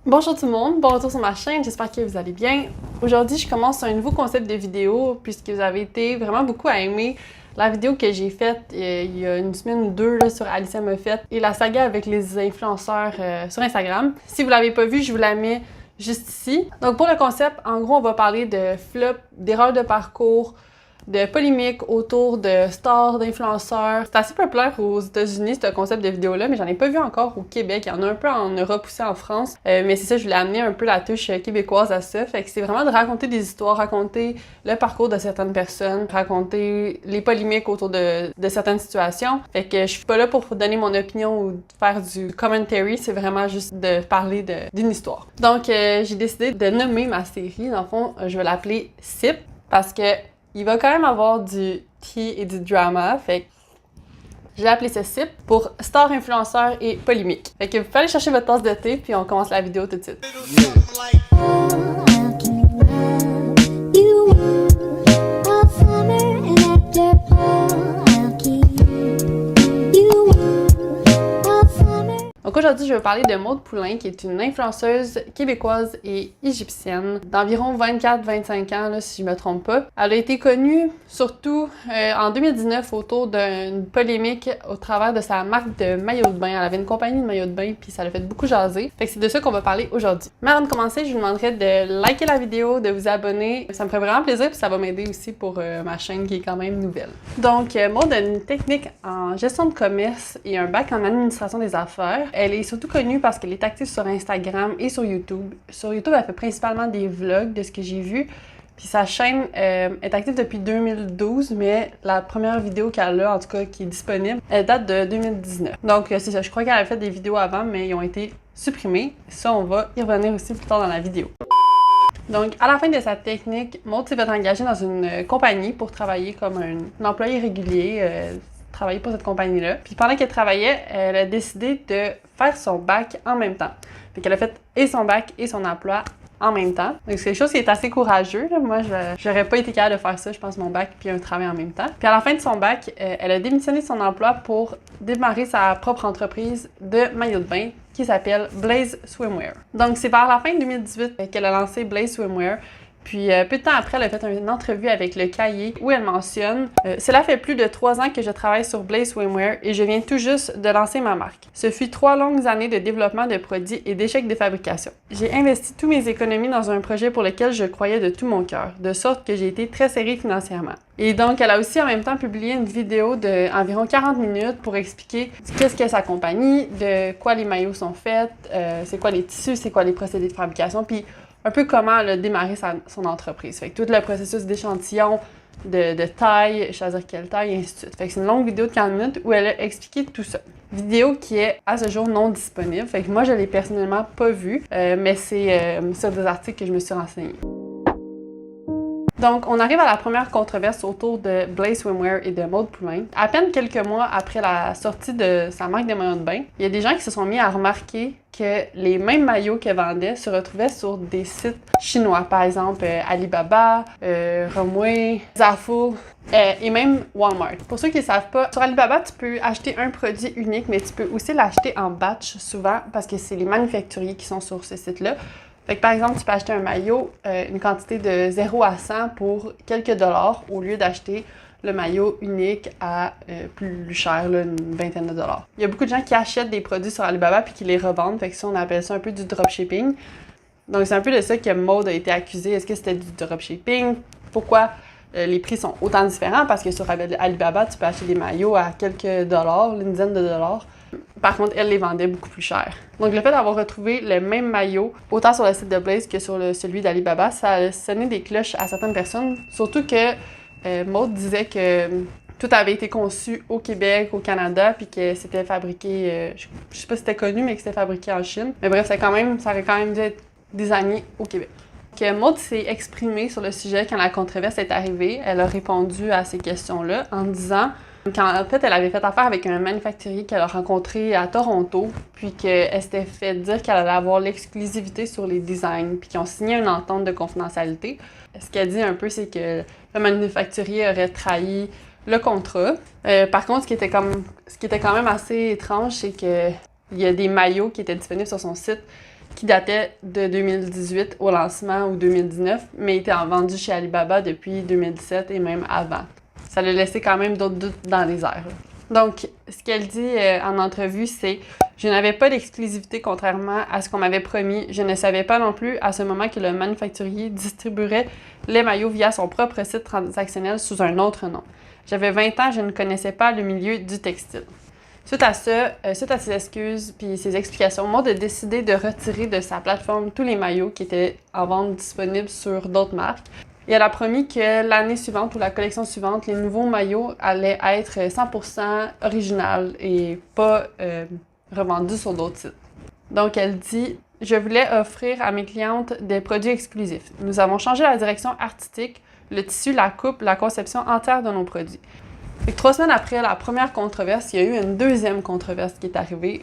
Bonjour tout le monde, bon retour sur ma chaîne, j'espère que vous allez bien. Aujourd'hui, je commence un nouveau concept de vidéo puisque vous avez été vraiment beaucoup à aimer la vidéo que j'ai faite il y a une semaine ou deux là, sur Alicia Moffett et la saga avec les influenceurs sur Instagram. Si vous l'avez pas vu, je vous la mets juste ici. Donc pour le concept, en gros, on va parler de flop, d'erreurs de parcours, de polémiques autour de stars, d'influenceurs. C'est assez populaire aux États-Unis, ce concept de vidéo-là, mais j'en ai pas vu encore au Québec. Il y en a un peu en Europe aussi, en France. Mais c'est ça, je voulais amener un peu la touche québécoise à ça. Fait que c'est vraiment de raconter des histoires, raconter le parcours de certaines personnes, raconter les polémiques autour de certaines situations. Fait que je suis pas là pour donner mon opinion ou faire du commentary, c'est vraiment juste de parler d'une histoire. Donc, j'ai décidé de nommer ma série. Dans le fond, je vais l'appeler SIP parce que il va quand même avoir du tea et du drama, fait que j'ai appelé ça SIP pour Star, Influenceur et Polémique. Fait que vous pouvez aller chercher votre tasse de thé, puis on commence la vidéo tout de suite. Donc aujourd'hui, je vais parler de Maude Poulain, qui est une influenceuse québécoise et égyptienne d'environ 24-25 ans, là, si je me trompe pas. Elle a été connue surtout en 2019 autour d'une polémique au travers de sa marque de maillot de bain. Elle avait une compagnie de maillot de bain, puis ça l'a fait beaucoup jaser. Fait que c'est de ça qu'on va parler aujourd'hui. Mais avant de commencer, je vous demanderais de liker la vidéo, de vous abonner. Ça me ferait vraiment plaisir, puis ça va m'aider aussi pour ma chaîne qui est quand même nouvelle. Donc, Maude a une technique en gestion de commerce et un bac en administration des affaires. Elle est surtout connue parce qu'elle est active sur Instagram et sur YouTube. Sur YouTube, elle fait principalement des vlogs, de ce que j'ai vu. Puis sa chaîne est active depuis 2012, mais la première vidéo qu'elle a, en tout cas, qui est disponible, elle date de 2019. Donc, c'est ça. Je crois qu'elle a fait des vidéos avant, mais ils ont été supprimés. Ça, on va y revenir aussi plus tard dans la vidéo. Donc, à la fin de sa technique, Maude s'est fait engager dans une compagnie pour travailler comme un employé régulier, travailler pour cette compagnie-là. Puis pendant qu'elle travaillait, elle a décidé de faire son bac en même temps. Fait qu'elle a fait et son bac et son emploi en même temps. Donc, c'est quelque chose qui est assez courageux, là. Moi, j'aurais pas été capable de faire ça, je pense, mon bac puis un travail en même temps. Puis à la fin de son bac, elle a démissionné de son emploi pour démarrer sa propre entreprise de maillot de bain qui s'appelle Blaze Swimwear. Donc, c'est vers la fin de 2018 qu'elle a lancé Blaze Swimwear. Puis, peu de temps après, elle a fait une entrevue avec Le Cahier où elle mentionne « Cela fait plus de 3 ans que je travaille sur Blaze Swimwear et je viens tout juste de lancer ma marque. Ce fut 3 longues années de développement de produits et d'échecs de fabrication. J'ai investi tous mes économies dans un projet pour lequel je croyais de tout mon cœur, de sorte que j'ai été très serrée financièrement. » Et donc, elle a aussi en même temps publié une vidéo d'environ 40 minutes pour expliquer qu'est-ce qu'est sa compagnie, de quoi les maillots sont faits, c'est quoi les tissus, c'est quoi les procédés de fabrication, puis un peu comment elle a démarré son entreprise. Fait que tout le processus d'échantillon, de taille, choisir quelle taille, et ainsi de suite. Fait que c'est une longue vidéo de 40 minutes où elle a expliqué tout ça. Vidéo qui est à ce jour non disponible. Fait que moi, je l'ai personnellement pas vue, mais c'est sur des articles que je me suis renseignée. Donc, on arrive à la première controverse autour de Blaze Swimwear et de Maude Poulain. À peine quelques mois après la sortie de sa marque de maillots de bain, il y a des gens qui se sont mis à remarquer que les mêmes maillots qu'elle vendait se retrouvaient sur des sites chinois. Par exemple, Alibaba, Romwe, Zaful et même Walmart. Pour ceux qui ne savent pas, sur Alibaba, tu peux acheter un produit unique, mais tu peux aussi l'acheter en batch souvent parce que c'est les manufacturiers qui sont sur ce site-là. Fait que par exemple, tu peux acheter un maillot, une quantité de 0 à 100 pour quelques dollars au lieu d'acheter le maillot unique à plus cher, là, une vingtaine de dollars. Il y a beaucoup de gens qui achètent des produits sur Alibaba puis qui les revendent. Fait que ça, on appelle ça un peu du dropshipping. Donc, c'est un peu de ça que Maude a été accusée. Est-ce que c'était du dropshipping? Pourquoi les prix sont autant différents? Parce que sur Alibaba, tu peux acheter des maillots à quelques dollars, une dizaine de dollars. Par contre, elle les vendait beaucoup plus cher. Donc, le fait d'avoir retrouvé le même maillot, autant sur le site de Blaze que sur celui d'Alibaba, ça a sonné des cloches à certaines personnes. Surtout que Maude disait que tout avait été conçu au Québec, au Canada, puis que c'était fabriqué, je sais pas si c'était connu, mais que c'était fabriqué en Chine. Mais bref, ça aurait quand même dû être designé au Québec. Maude s'est exprimée sur le sujet quand la controverse est arrivée. Elle a répondu à ces questions-là en disant qu'en fait, elle avait fait affaire avec un manufacturier qu'elle a rencontré à Toronto, puis qu'elle s'était fait dire qu'elle allait avoir l'exclusivité sur les designs, puis qu'ils ont signé une entente de confidentialité. Ce qu'elle dit un peu, c'est que le manufacturier aurait trahi le contrat. Par contre, ce qui était quand même assez étrange, c'est qu'il y a des maillots qui étaient disponibles sur son site qui datait de 2018 au lancement ou 2019, mais était vendu chez Alibaba depuis 2017 et même avant. Ça l'a laissé quand même d'autres doutes dans les airs. Donc, ce qu'elle dit en entrevue, c'est « Je n'avais pas d'exclusivité contrairement à ce qu'on m'avait promis. Je ne savais pas non plus à ce moment que le manufacturier distribuerait les maillots via son propre site transactionnel sous un autre nom. J'avais 20 ans, je ne connaissais pas le milieu du textile. » Suite à ça, suite à ses excuses puis ses explications, Maud a décidé de retirer de sa plateforme tous les maillots qui étaient en vente disponibles sur d'autres marques. Et elle a promis que l'année suivante ou la collection suivante, les nouveaux maillots allaient être 100% original et pas revendus sur d'autres sites. Donc elle dit « Je voulais offrir à mes clientes des produits exclusifs. Nous avons changé la direction artistique, le tissu, la coupe, la conception entière de nos produits. » Fait que 3 semaines après la première controverse, il y a eu une deuxième controverse qui est arrivée.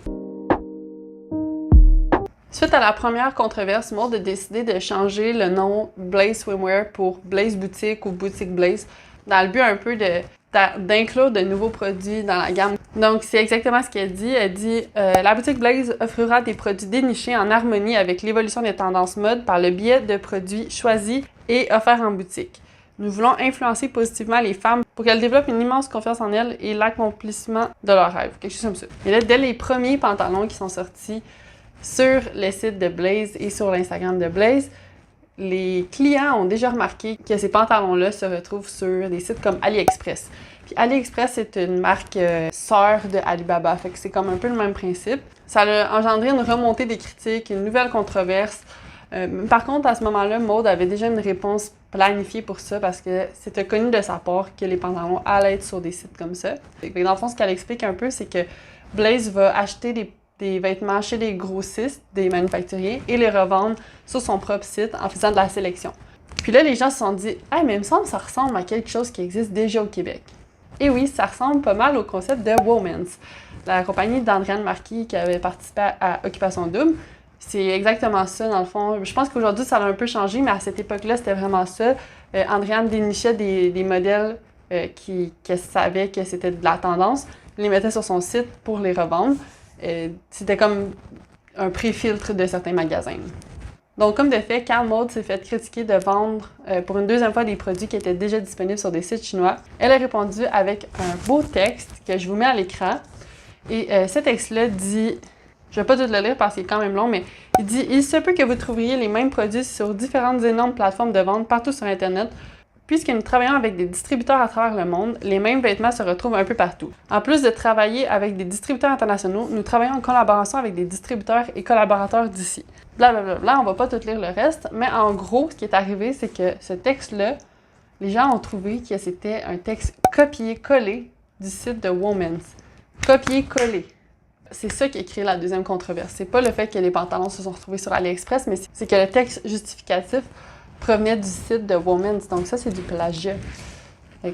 Suite à la première controverse, Maud a décidé de changer le nom Blaze Swimwear pour Blaze Boutique ou Boutique Blaze, dans le but un peu d'inclure de nouveaux produits dans la gamme. Donc, c'est exactement ce qu'elle dit. Elle dit « La boutique Blaze offrira des produits dénichés en harmonie avec l'évolution des tendances mode par le biais de produits choisis et offerts en boutique. Nous voulons influencer positivement les femmes pour qu'elles développent une immense confiance en elles et l'accomplissement de leurs rêves. » Quelque chose comme ça. Et là, dès les premiers pantalons qui sont sortis sur le site de Blaze et sur l'Instagram de Blaze, les clients ont déjà remarqué que ces pantalons-là se retrouvent sur des sites comme AliExpress. Puis AliExpress, c'est une marque sœur de Alibaba, fait que c'est comme un peu le même principe. Ça a engendré une remontée des critiques, une nouvelle controverse. Par contre, à ce moment-là, Maud avait déjà une réponse planifiée pour ça parce que c'était connu de sa part que les pantalons allaient être sur des sites comme ça. Et dans le fond, ce qu'elle explique un peu, c'est que Blaze va acheter des vêtements chez des grossistes, des manufacturiers, et les revendre sur son propre site en faisant de la sélection. Puis là, les gens se sont dit « Hey, mais il me semble que ça ressemble à quelque chose qui existe déjà au Québec. » Et oui, ça ressemble pas mal au concept de Women's, la compagnie d'Andréane Marquis qui avait participé à Occupation Double. C'est exactement ça, dans le fond. Je pense qu'aujourd'hui, ça a un peu changé, mais à cette époque-là, c'était vraiment ça. Andréane dénichait des modèles qu'elle savait que c'était de la tendance, les mettait sur son site pour les revendre. C'était comme un pré-filtre de certains magasins. Donc, comme de fait, quand Maud s'est fait critiquer de vendre pour une deuxième fois des produits qui étaient déjà disponibles sur des sites chinois, elle a répondu avec un beau texte que je vous mets à l'écran. Et ce texte-là dit... Je ne vais pas tout le lire parce qu'il est quand même long, mais il dit « Il se peut que vous trouviez les mêmes produits sur différentes énormes plateformes de vente partout sur Internet. Puisque nous travaillons avec des distributeurs à travers le monde, les mêmes vêtements se retrouvent un peu partout. En plus de travailler avec des distributeurs internationaux, nous travaillons en collaboration avec des distributeurs et collaborateurs d'ici. » Blablabla, on va pas tout lire le reste, mais en gros, ce qui est arrivé, c'est que ce texte-là, les gens ont trouvé que c'était un texte copié-collé du site de Women's. Copié-collé. C'est ça qui a créé la deuxième controverse. C'est pas le fait que les pantalons se sont retrouvés sur AliExpress, mais c'est que le texte justificatif provenait du site de Women's. Donc ça, c'est du plagiat.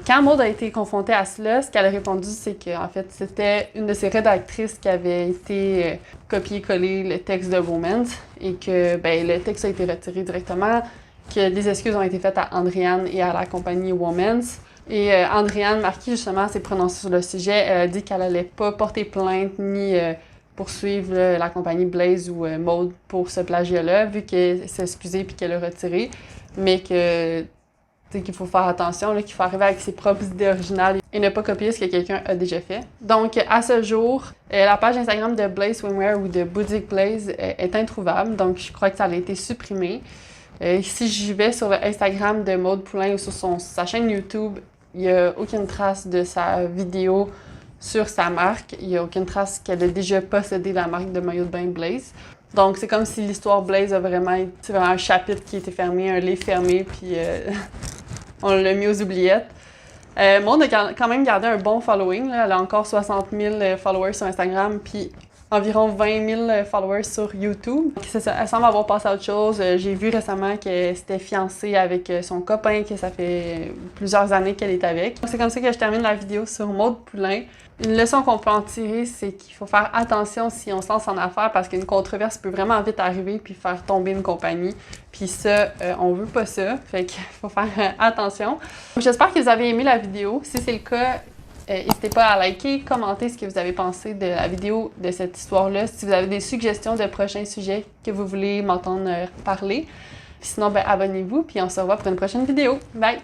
Quand Maud a été confrontée à cela, ce qu'elle a répondu, c'est qu'en fait, c'était une de ses rédactrices qui avait été copié-collé le texte de Women's et que le texte a été retiré directement, que des excuses ont été faites à Andréane et à la compagnie Women's. Et Andréane Marquis, justement, s'est prononcée sur le sujet. Elle a dit qu'elle n'allait pas porter plainte ni poursuivre la compagnie Blaze ou Maud pour ce plagiat-là, vu qu'elle s'est excusée et qu'elle l'a retiré, mais qu'il faut faire attention, là, qu'il faut arriver avec ses propres idées originales et ne pas copier ce que quelqu'un a déjà fait. Donc, à ce jour, la page Instagram de Blaze Swimwear ou de Boutique Blaze est introuvable, donc je crois que ça a été supprimé. Si j'y vais sur le Instagram de Maud Poulain ou sur sa chaîne YouTube, il n'y a aucune trace de sa vidéo sur sa marque. Il n'y a aucune trace qu'elle a déjà possédé la marque de maillot de bain Blaze. Donc, c'est comme si l'histoire Blaze a vraiment été un chapitre qui a été fermé, un livre fermé, puis on l'a mis aux oubliettes. Maud a quand même gardé un bon following. Là. Elle a encore 60 000 followers sur Instagram, puis environ 20 000 followers sur YouTube. Elle semble avoir passé à autre chose. J'ai vu récemment qu'elle s'était fiancée avec son copain, que ça fait plusieurs années qu'elle est avec. C'est comme ça que je termine la vidéo sur Maud Poulain. Une leçon qu'on peut en tirer, c'est qu'il faut faire attention si on se lance en affaires parce qu'une controverse peut vraiment vite arriver puis faire tomber une compagnie. Puis ça, on veut pas ça. Fait qu'il faut faire attention. J'espère que vous avez aimé la vidéo. Si c'est le cas, N'hésitez pas à liker, commenter ce que vous avez pensé de la vidéo de cette histoire-là. Si vous avez des suggestions de prochains sujets que vous voulez m'entendre parler. Sinon, abonnez-vous, puis on se revoit pour une prochaine vidéo. Bye!